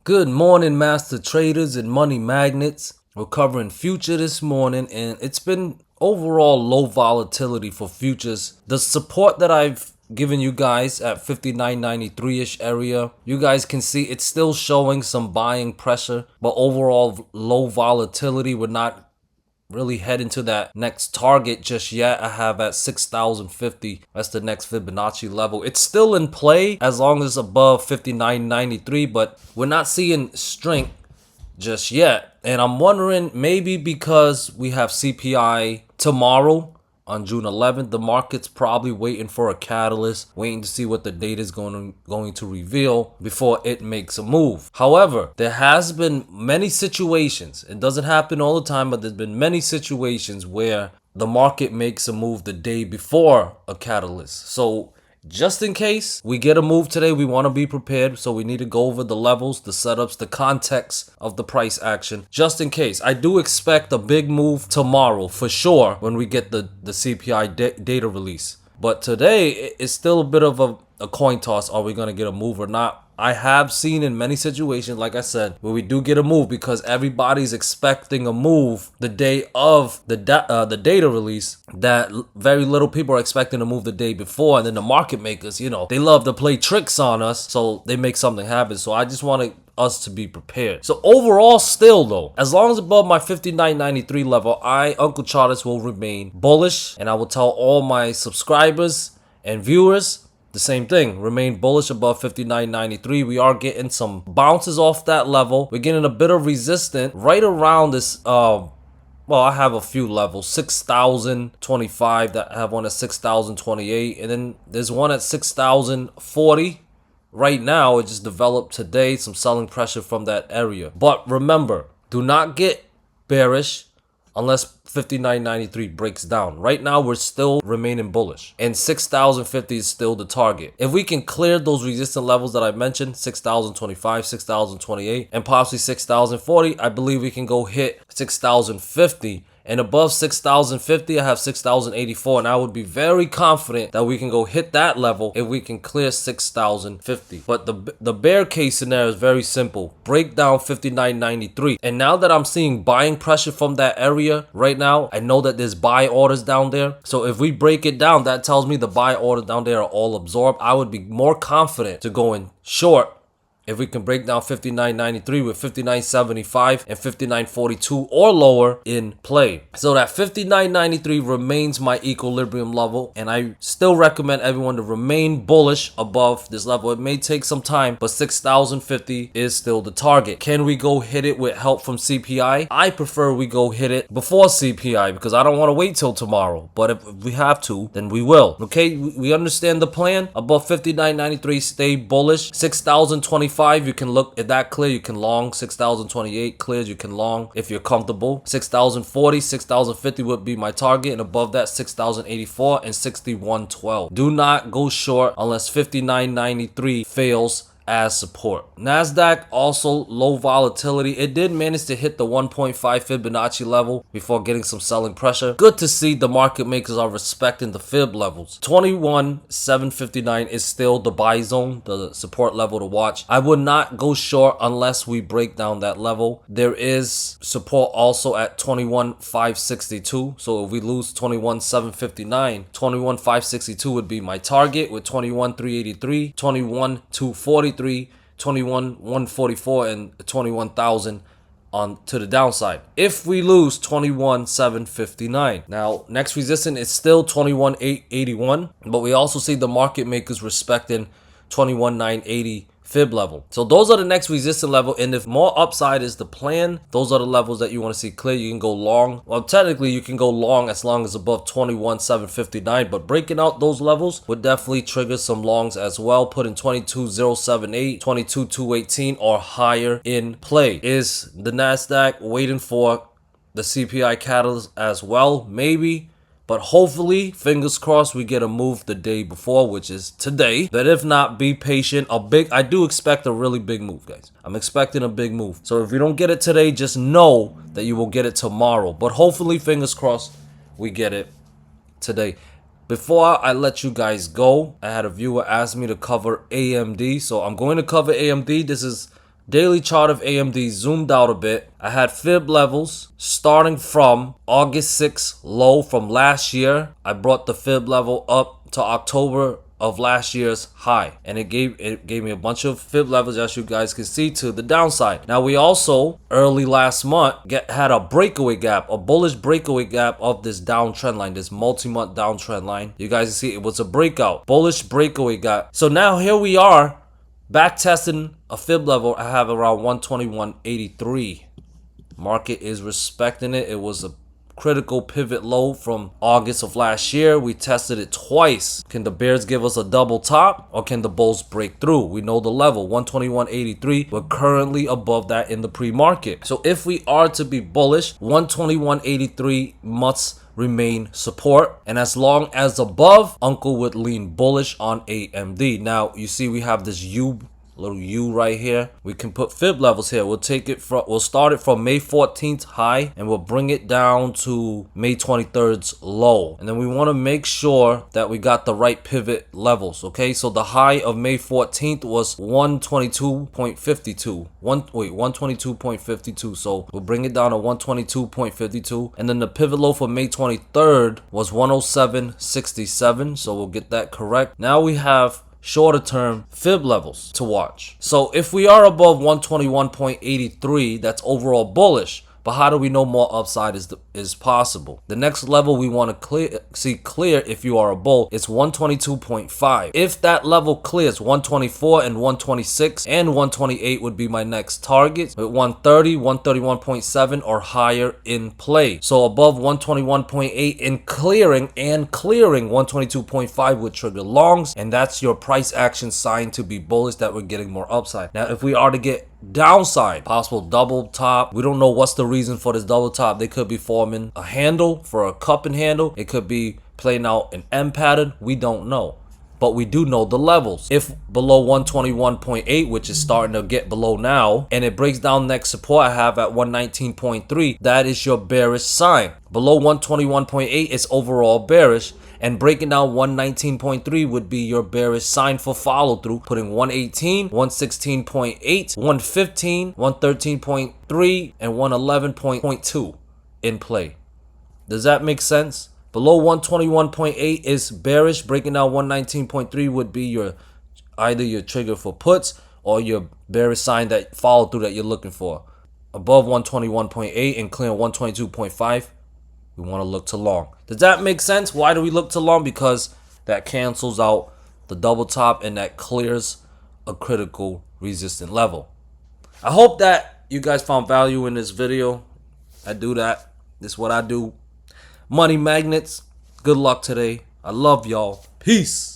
Good morning, master traders and money magnets. We're covering future this morning, and it's been overall low volatility for futures. The support that I've given you guys at 59.93-ish area, you guys can see it's still showing some buying pressure, but overall low volatility. We're not really heading to that next target just yet. I have at 6,050. That's the next Fibonacci level. It's still in play as long as above 59.93, but we're not seeing strength just yet. And I'm wondering, maybe because we have CPI tomorrow on June 11th, the market's probably waiting for a catalyst, waiting to see what the data is going to reveal before it makes a move. However, there has been many situations, it doesn't happen all the time, but there's been many situations where the market makes a move the day before a catalyst. So just in case we get a move today, we want to be prepared. So we need to go over the levels, the setups, the context of the price action. Just in case. I do expect a big move tomorrow for sure when we get the CPI data release. But today, it's still a bit of a coin toss. Are we going to get a move or not? I have seen in many situations, like I said, where we do get a move because everybody's expecting a move the day of the data release, that very little people are expecting to move the day before. And then the market makers, they love to play tricks on us, so they make something happen. So I just wanted us to be prepared. So overall, still though, as long as above my 59.93 level, Uncle Charters will remain bullish, and I will tell all my subscribers and viewers the same thing. Remain bullish above 59.93. We are getting some bounces off that level. We're getting a bit of resistance right around this. Well, I have a few levels. 6,025. That I have one at 6,028, and then there's one at 6,040. Right now, it just developed today. Some selling pressure from that area. But remember, do not get bearish unless 59.93 breaks down. Right now, we're still remaining bullish, and 6,050 is still the target. If we can clear those resistant levels that I mentioned, 6,025, 6,028, and possibly 6,040, I believe we can go hit 6,050. And above 6,050, I have 6,084, and I would be very confident that we can go hit that level if we can clear 6,050. But the bear case scenario is very simple. Break down 59.93. And now that I'm seeing buying pressure from that area right now, I know that there's buy orders down there. So if we break it down, that tells me the buy orders down there are all absorbed. I would be more confident to go in short if we can break down 59.93 with 59.75 and 59.42 or lower in play. So that 59.93 remains my equilibrium level, and I still recommend everyone to remain bullish above this level. It may take some time, but 6,050 is still the target. Can we go hit it with help from CPI? I prefer we go hit it before CPI because I don't want to wait till tomorrow. But if we have to, then we will. Okay, we understand the plan. Above 59.93, stay bullish. 6,025. You can look at that clear, you can long. 6,028 clears, you can long if you're comfortable. 6,040, 6,050 would be my target, and above that 6,084 and 6112. Do not go short unless 59.93 fails as support. NASDAQ also low volatility. It did manage to hit the 1.5 Fibonacci level before getting some selling pressure. Good to see the market makers are respecting the fib levels. 21,759 is still the buy zone, the support level to watch. I would not go short unless we break down that level. There is support also at 21,562. So if we lose 21,759, 21,562 would be my target, with 21,383, 21,240, 21,144, and 21,000 on to the downside if we lose 21,759. Now, next resistance is still 21,881, but we also see the market makers respecting 21,980 fib level. So those are the next resistance level, and if more upside is the plan, those are the levels that you want to see clear. You can go long. Well, technically you can go long as long as above 21,759, but breaking out those levels would definitely trigger some longs as well. Putting 22,078, 22,218 or higher in play. Is the NASDAQ waiting for the CPI catalyst as well? Maybe. But hopefully, fingers crossed, we get a move the day before, which is today. But if not, be patient. I do expect a really big move, guys. I'm expecting a big move. So if you don't get it today, just know that you will get it tomorrow. But hopefully, fingers crossed, we get it today. Before I let you guys go, I had a viewer ask me to cover AMD. So I'm going to cover AMD. This is Daily chart of AMD zoomed out a bit. I had fib levels starting from August 6th low from last year. I brought the fib level up to October of last year's high, and it gave me a bunch of fib levels, as you guys can see, to the downside. Now we also early last month had a breakaway gap, a bullish breakaway gap of this downtrend line, this multi-month downtrend line. You guys can see it was a breakout, bullish breakaway gap. So now here we are back testing a fib level. I have around 121.83. Market is respecting it. It was a critical pivot low from August of last year. We tested it twice. Can the bears give us a double top, or can the bulls break through? We know the level, 121.83. We're currently above that in the pre-market. So if we are to be bullish, 121.83 must remain support, and as long as above, Uncle would lean bullish on AMD. Now you see we have this little U right here. We can put fib levels here. We'll start it from May 14th high, and we'll bring it down to May 23rd's low. And then we want to make sure that we got the right pivot levels. Okay, so the high of May 14th was 122.52. 122.52. So we'll bring it down to 122.52. And then the pivot low for May 23rd was 107.67. So we'll get that correct. Now we have shorter term fib levels to watch. So if we are above 121.83, that's overall bullish. But how do we know more upside is possible? The next level we want to see clear if you are a bull, it's 122.5. If that level clears, 124 and 126 and 128 would be my next targets, with 130, 131.7 or higher in play. So above 121.8 in clearing 122.5 would trigger longs, and that's your price action sign to be bullish that we're getting more upside. Now if we are to get downside, possible double top, we don't know what's the reason for this double top. They could be forming a handle for a cup and handle. It could be playing out an M pattern. We don't know, but we do know the levels. If below 121.8, which is starting to get below now, and it breaks down next support I have at 119.3, that is your bearish sign. Below 121.8 is overall bearish, and breaking down 119.3 would be your bearish sign for follow through, putting 118, 116.8, 115, 113.3, and 111.2 in play. Does that make sense? Below 121.8 is bearish. Breaking down 119.3 would be either your trigger for puts or your bearish sign that follow through that you're looking for. Above 121.8 and clearing 122.5, we want to look to long. Does that make sense? Why do we look to long? Because that cancels out the double top and that clears a critical resistant level. I hope that you guys found value in this video. I do that. This is what I do. Money magnets. Good luck today. I love y'all. Peace.